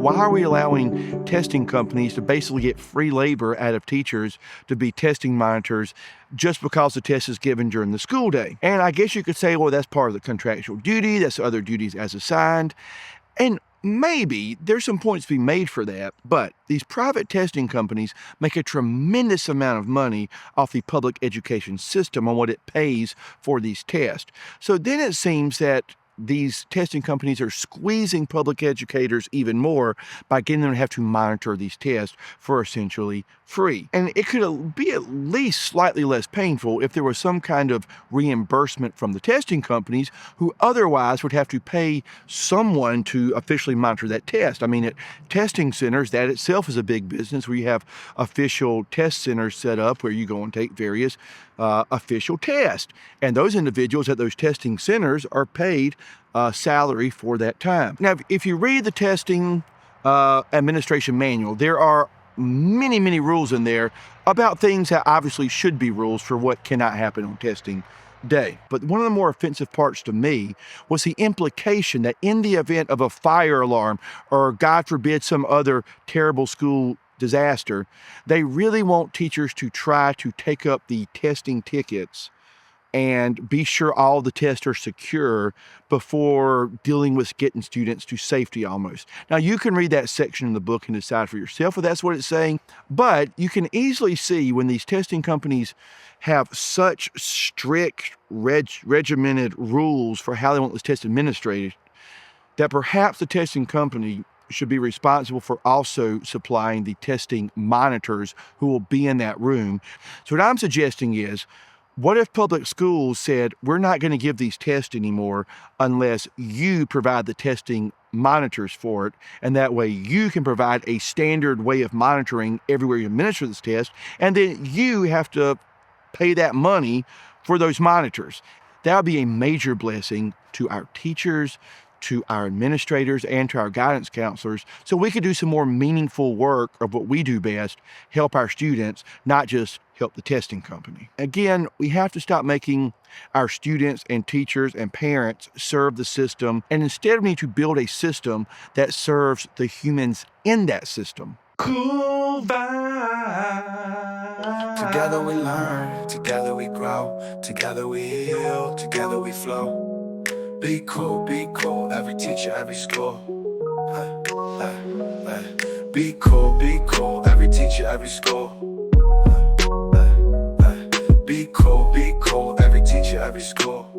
Why are we allowing testing companies to basically get free labor out of teachers to be testing monitors just because the test is given during the school day? And I guess you could say, well, that's part of the contractual duty. That's other duties as assigned. And maybe there's some points to be made for that, but these private testing companies make a tremendous amount of money off the public education system on what it pays for these tests. So then it seems that these testing companies are squeezing public educators even more by getting them to have to monitor these tests for essentially free. And it could be at least slightly less painful if there was some kind of reimbursement from the testing companies who otherwise would have to pay someone to officially monitor that test. I mean, at testing centers, that itself is a big business where you have official test centers set up where you go and take various official tests. And those individuals at those testing centers are paid salary for that time. Now, if you read the testing administration manual, there are many, many rules in there about things that obviously should be rules for what cannot happen on testing day. But one of the more offensive parts to me was the implication that in the event of a fire alarm or, God forbid, some other terrible school disaster, they really want teachers to try to take up the testing tickets and be sure all the tests are secure before dealing with getting students to safety almost. Now, you can read that section in the book and decide for yourself if that's what it's saying, but you can easily see when these testing companies have such strict, regimented rules for how they want this test administrated, that perhaps the testing company should be responsible for also supplying the testing monitors who will be in that room. So what I'm suggesting is, what if public schools said, we're not going to give these tests anymore unless you provide the testing monitors for it, and that way you can provide a standard way of monitoring everywhere you administer this test, and then you have to pay that money for those monitors. That would be a major blessing to our teachers, to our administrators, and to our guidance counselors, so we could do some more meaningful work of what we do best, help our students, not just help the testing company. Again, we have to stop making our students and teachers and parents serve the system, and instead we need to build a system that serves the humans in that system. Cool vibe. Together we learn, together we grow, together we heal, together we flow. Be cool, every teacher, every school. Be cool, every teacher, every school. Be cool, every teacher, every school.